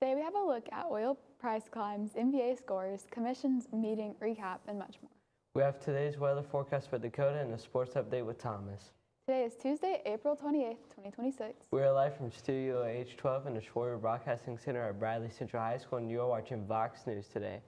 Today we have a look at oil price climbs, NBA scores, commission's meeting recap, and much more. We have today's weather forecast for Dakota and a sports update with Thomas. Today is Tuesday, April 28th, 2026. We are live from Studio H12 in the Shroyer Broadcasting Center at Bradley Central High School, and you are watching VOX News Today.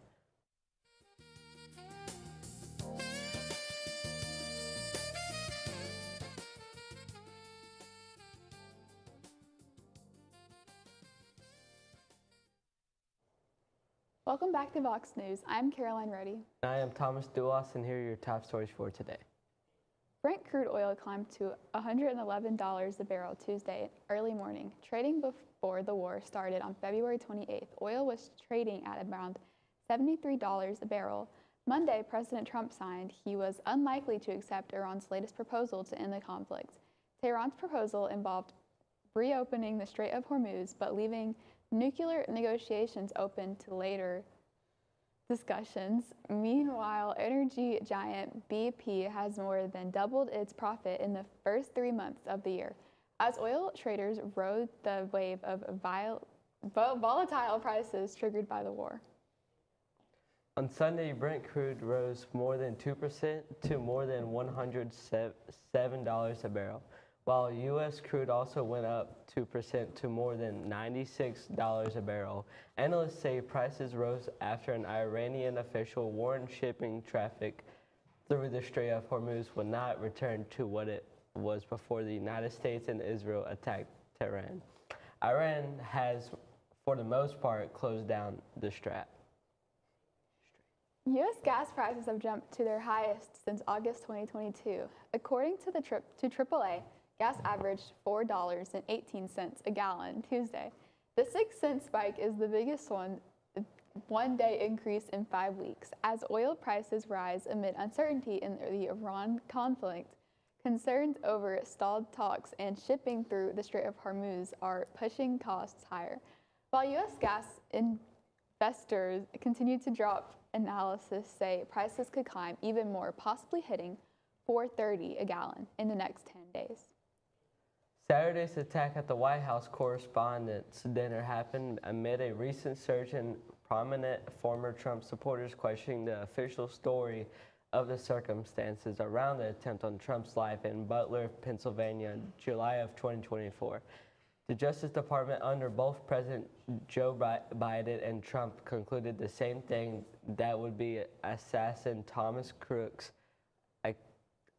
Welcome back to VOX News. I'm Caroline Reddy. I am Thomas Dulas, and here are your top stories for today. Brent crude oil climbed to $111 a barrel Tuesday early morning. Trading before the war started on February 28th, oil was trading at around $73 a barrel. Monday, President Trump signed he was unlikely to accept Iran's latest proposal to end the conflict. Tehran's proposal involved reopening the Strait of Hormuz, but leaving nuclear negotiations open to later discussions. Meanwhile, energy giant BP has more than doubled its profit in the first 3 months of the year, as oil traders rode the wave of volatile prices triggered by the war. On Sunday, Brent crude rose more than 2% to more than $107 a barrel, while U.S. crude also went up 2% to more than $96 a barrel. Analysts say prices rose after an Iranian official warned shipping traffic through the Strait of Hormuz would not return to what it was before the United States and Israel attacked Tehran. Iran has, for the most part, closed down the strait. U.S. gas prices have jumped to their highest since August 2022. According to AAA, gas averaged $4.18 a gallon Tuesday. The 6-cent spike is the biggest one-day increase in 5 weeks, as oil prices rise amid uncertainty in the Iran conflict. Concerns over stalled talks and shipping through the Strait of Hormuz are pushing costs higher. While U.S. gas investors continue to drop, analysts say prices could climb even more, possibly hitting $4.30 a gallon in the next 10 days. Saturday's attack at the White House Correspondents' Dinner happened amid a recent surge in prominent former Trump supporters questioning the official story of the circumstances around the attempt on Trump's life in Butler, Pennsylvania, in July of 2024. The Justice Department under both President Joe Biden and Trump concluded the same thing, that would be assassin Thomas Crooks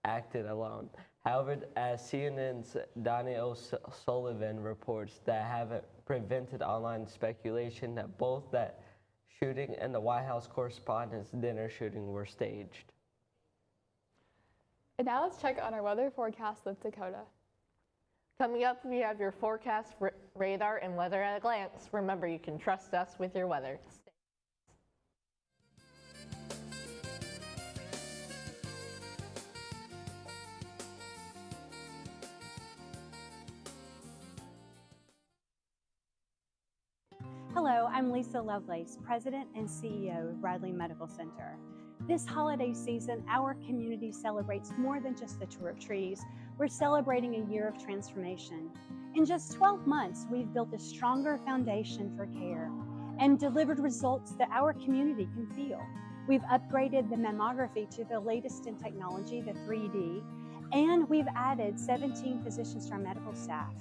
acted alone. However, as CNN's Donnie O'Sullivan reports, that haven't prevented online speculation that both that shooting and the White House Correspondents' Dinner shooting were staged. And now let's check on our weather forecast with Dakota. Coming up, we have your forecast, radar, and weather at a glance. Remember, you can trust us with your weather. Hello, I'm Lisa Lovelace, President and CEO of Bradley Medical Center. This holiday season, our community celebrates more than just the trees. We're celebrating a year of transformation. In just 12 months, we've built a stronger foundation for care and delivered results that our community can feel. We've upgraded the mammography to the latest in technology, the 3D, and we've added 17 physicians to our medical staff,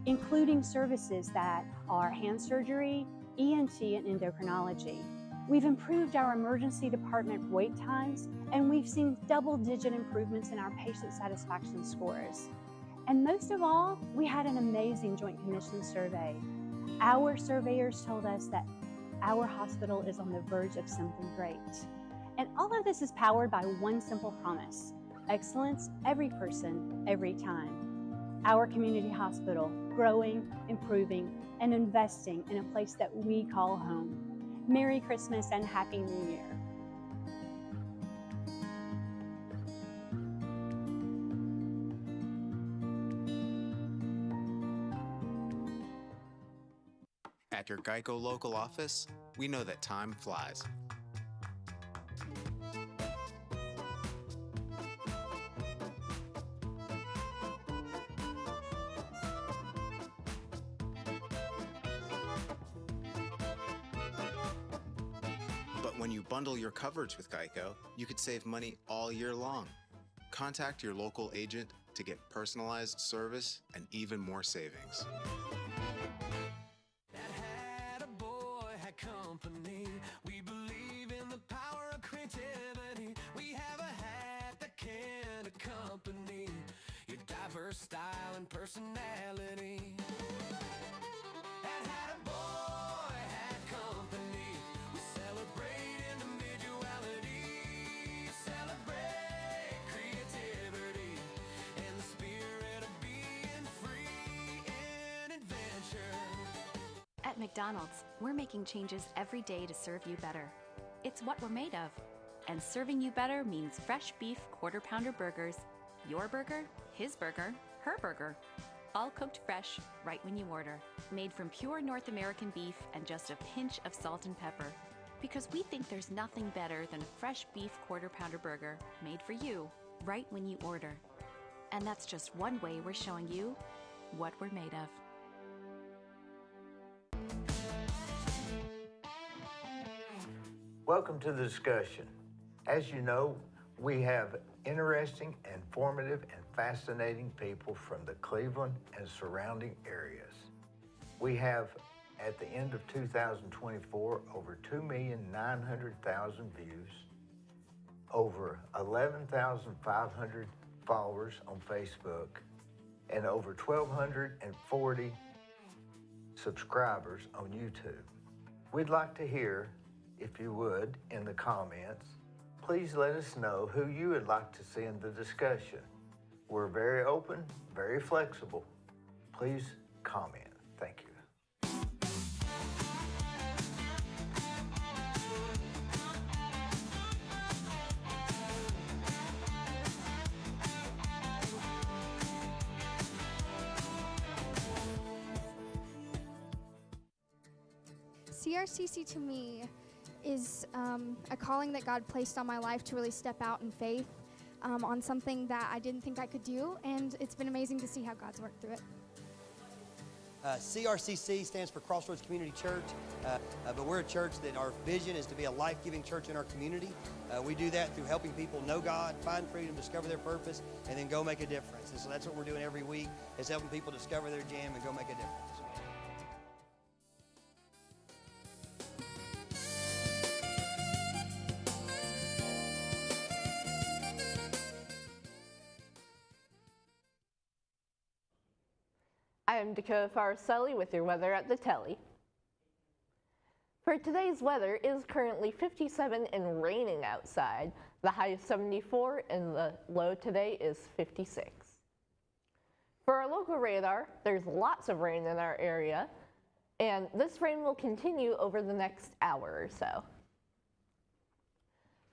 including services that are hand surgery, ENT, and endocrinology. We've improved our emergency department wait times, and we've seen double-digit improvements in our patient satisfaction scores. And most of all, we had an amazing Joint Commission survey. Our surveyors told us that our hospital is on the verge of something great. And all of this is powered by one simple promise: excellence, every person, every time. Our community hospital, growing, improving, and investing in a place that we call home. Merry Christmas and Happy New Year. At your Geico local office, we know that time flies. When you bundle your coverage with Geico, you could save money all year long. Contact your local agent to get personalized service and even more savings. That hat a boy had company. We believe in the power of creativity. We have a hat that can accompany your diverse style and personality. That hat a boy had company. We celebrate individuality, celebrate creativity, and the spirit of being free in adventure. At McDonald's, we're making changes every day to serve you better. It's what we're made of. And serving you better means fresh beef quarter pounder burgers. Your burger, his burger, her burger. All cooked fresh, right when you order. Made from pure North American beef and just a pinch of salt and pepper. Because we think there's nothing better than a fresh beef quarter pounder burger made for you, right when you order. And that's just one way we're showing you what we're made of. Welcome to the discussion. As you know, we have interesting, informative, and fascinating people from the Cleveland and surrounding areas. We have, at the end of 2024, over 2,900,000 views, over 11,500 followers on Facebook, and over 1,240 subscribers on YouTube. We'd like to hear, if you would, in the comments, please let us know who you would like to see in the discussion. We're very open, very flexible. Please comment. Thank you. CRCC to me is a calling that God placed on my life to really step out in faith on something that I didn't think I could do, and it's been amazing to see how God's worked through it. CRCC stands for Crossroads Community Church, but we're a church that our vision is to be a life-giving church in our community. We do that through helping people know God, find freedom, discover their purpose, and then go make a difference. And so that's what we're doing every week, is helping people discover their jam and go make a difference. I am Dakota Faraselli with your weather at the telly. For today's weather, it is currently 57 and raining outside. The high is 74 and the low today is 56. For our local radar, there's lots of rain in our area, and this rain will continue over the next hour or so.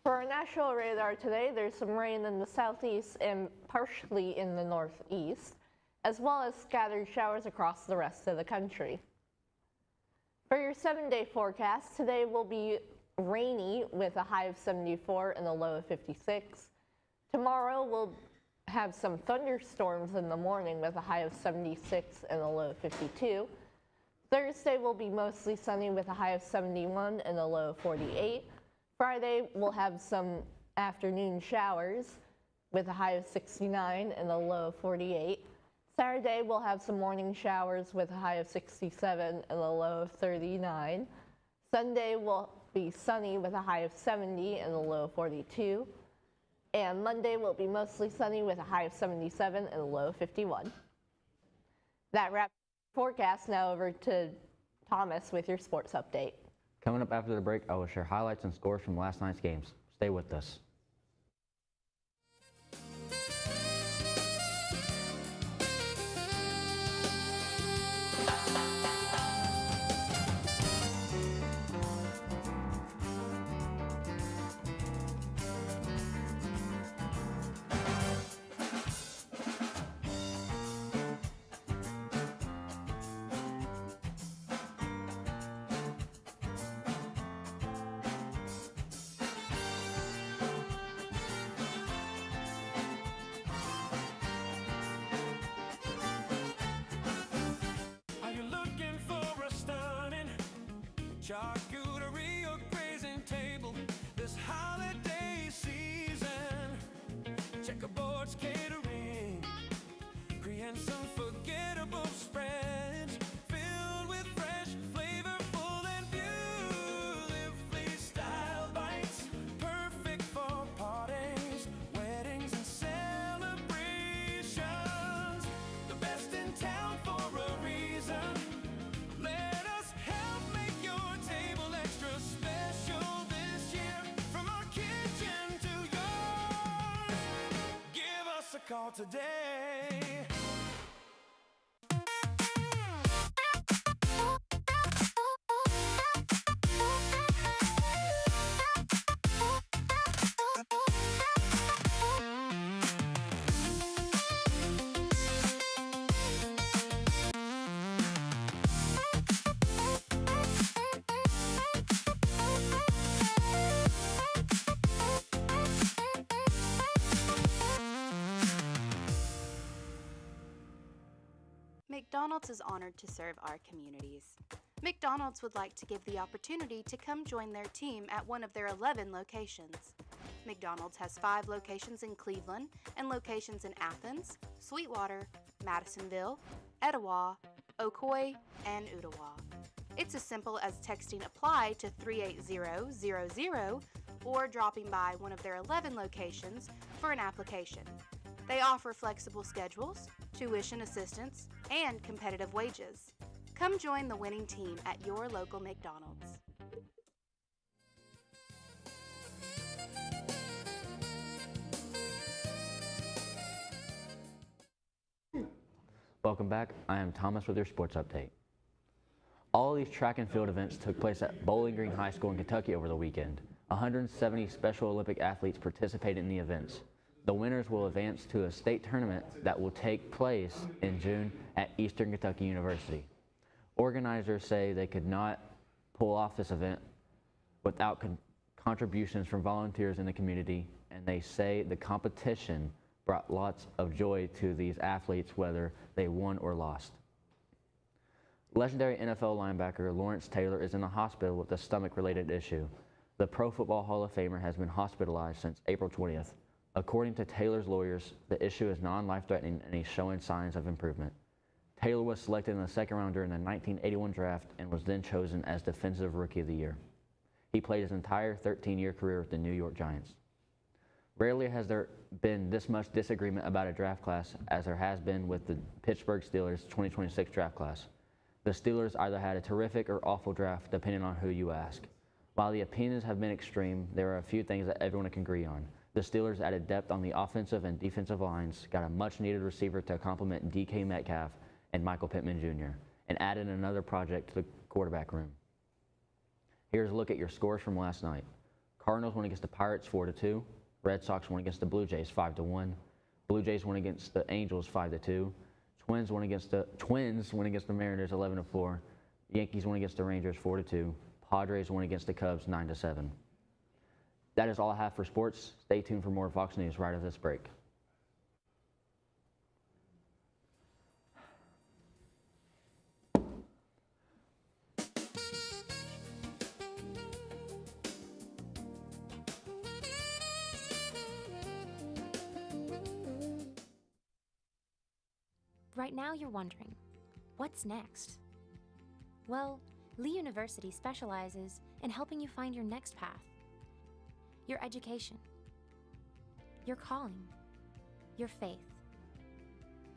For our national radar today, there's some rain in the southeast and partially in the northeast, as well as scattered showers across the rest of the country. For your 7-day forecast, today will be rainy with a high of 74 and a low of 56. Tomorrow we'll have some thunderstorms in the morning with a high of 76 and a low of 52. Thursday will be mostly sunny with a high of 71 and a low of 48. Friday we'll have some afternoon showers with a high of 69 and a low of 48. Saturday, we'll have some morning showers with a high of 67 and a low of 39. Sunday will be sunny with a high of 70 and a low of 42. And Monday will be mostly sunny with a high of 77 and a low of 51. That wraps the forecast. Now over to Thomas with your sports update. Coming up after the break, I will share highlights and scores from last night's games. Stay with us. Charcuterie or grazing table, today. McDonald's is honored to serve our communities. McDonald's would like to give the opportunity to come join their team at one of their 11 locations. McDonald's has 5 locations in Cleveland and locations in Athens, Sweetwater, Madisonville, Etowah, Ocoee, and Ottawa. It's as simple as texting APPLY to 38000 or dropping by one of their 11 locations for an application. They offer flexible schedules, tuition assistance, and competitive wages. Come join the winning team at your local McDonald's. Welcome back. I am Thomas with your sports update. All these track and field events took place at Bowling Green High School in Kentucky over the weekend. 170 Special Olympic athletes participated in the events. The winners will advance to a state tournament that will take place in June at Eastern Kentucky University. Organizers say they could not pull off this event without contributions from volunteers in the community, and they say the competition brought lots of joy to these athletes, whether they won or lost. Legendary NFL linebacker Lawrence Taylor is in the hospital with a stomach-related issue. The Pro Football Hall of Famer has been hospitalized since April 20th. According to Taylor's lawyers, the issue is non-life-threatening and he's showing signs of improvement. Taylor was selected in the second round during the 1981 draft and was then chosen as Defensive Rookie of the Year. He played his entire 13-year career with the New York Giants. Rarely has there been this much disagreement about a draft class as there has been with the Pittsburgh Steelers' 2026 draft class. The Steelers either had a terrific or awful draft, depending on who you ask. While the opinions have been extreme, there are a few things that everyone can agree on. The Steelers added depth on the offensive and defensive lines, got a much-needed receiver to complement DK Metcalf and Michael Pittman Jr., and added another project to the quarterback room. Here's a look at your scores from last night. Cardinals won against the Pirates 4-2. Red Sox won against the Blue Jays 5-1. Blue Jays won against the Angels 5-2. Twins won against the Mariners 11-4. Yankees won against the Rangers 4-2. Padres won against the Cubs 9-7. That is all I have for sports. Stay tuned for more Fox News right after this break. Right now you're wondering, what's next? Well, Lee University specializes in helping you find your next path. Your education, your calling, your faith.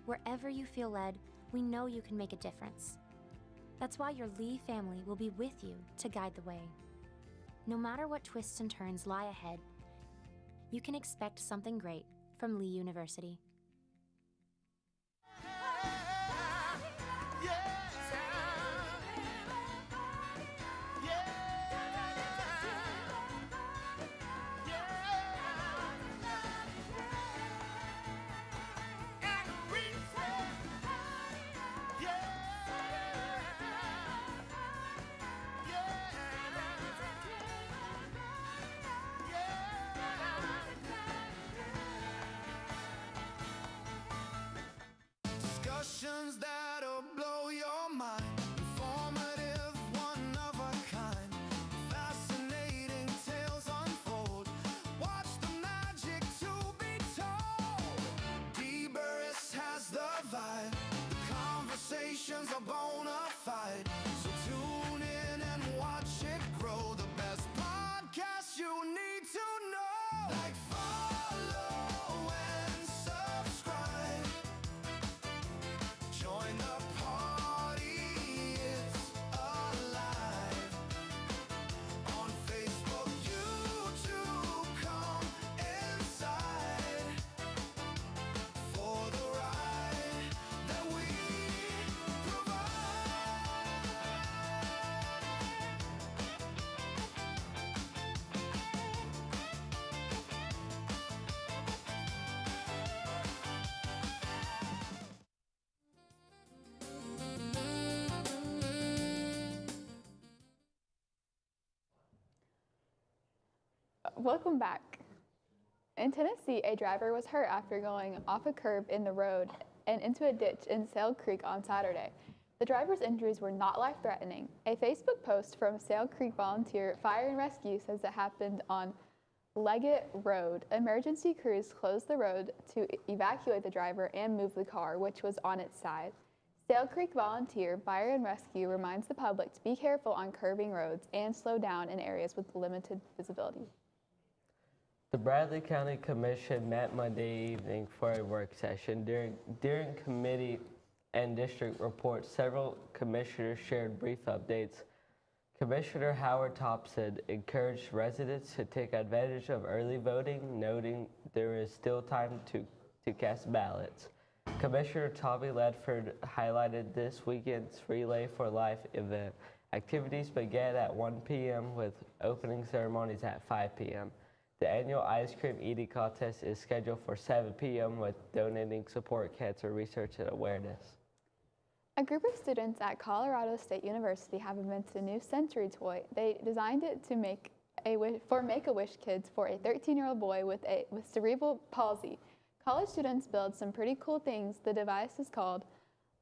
Wherever you feel led, we know you can make a difference. That's why your Lee family will be with you to guide the way. No matter what twists and turns lie ahead, you can expect something great from Lee University. Discussions that'll blow your mind. Informative, one of a kind. Fascinating tales unfold. Watch the magic to be told. D-Burris has the vibe. The conversations are bona fide. So tune in and watch it grow. The best podcast you need to know. Like, follow and subscribe. Join the party, it's alive. On Facebook, YouTube, come inside. For Welcome back. In Tennessee, a driver was hurt after going off a curb in the road and into a ditch in Sale Creek on Saturday. The driver's injuries were not life-threatening. A Facebook post from Sale Creek volunteer Fire and Rescue says it happened on Leggett Road. Emergency crews closed the road to evacuate the driver and move the car, which was on its side. Sale Creek volunteer Fire and Rescue reminds the public to be careful on curving roads and slow down in areas with limited visibility. The Bradley County Commission met Monday evening for a work session. During committee and district reports, several commissioners shared brief updates. Commissioner Howard Thompson encouraged residents to take advantage of early voting, noting there is still time to cast ballots. Commissioner Tommy Ledford highlighted this weekend's Relay for Life event. Activities began at 1 p.m. with opening ceremonies at 5 p.m. The annual ice cream eating contest is scheduled for 7 p.m. with donating support cancer research and awareness. A group of students at Colorado State University have invented a new sensory toy. They designed it to for Make-A-Wish kids for a 13-year-old boy with cerebral palsy. College students build some pretty cool things. The device is called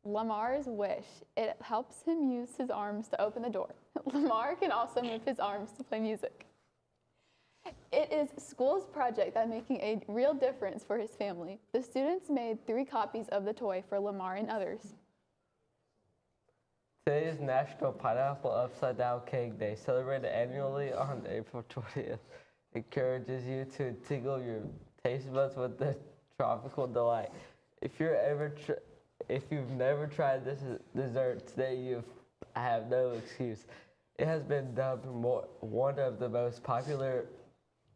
Lamar's Wish. It helps him use his arms to open the door. Lamar can also move his arms to play music. It is school's project that's making a real difference for his family. The students made 3 copies of the toy for Lamar and others. Today is National Pineapple Upside Down Cake Day, celebrated annually on April 20th. It encourages you to tingle your taste buds with the tropical delight. If you've never tried this dessert today, you have no excuse. It has been dubbed one of the most popular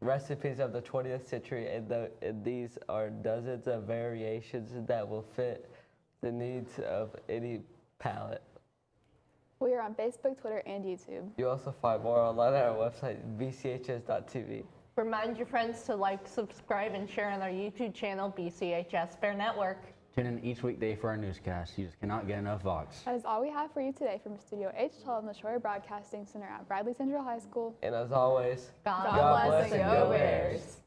recipes of the 20th century, and these are dozens of variations that will fit the needs of any palate. We are on Facebook, Twitter, and YouTube. You also find more online at our website, bchs.tv. Remind your friends to like, subscribe, and share on our YouTube channel, BCHS Fair Network. Tune in each weekday for our newscast. You just cannot get enough Vox. That is all we have for you today from Studio H12 in the Shroyer Broadcasting Center at Bradley Central High School. And as always, God bless and go Bears.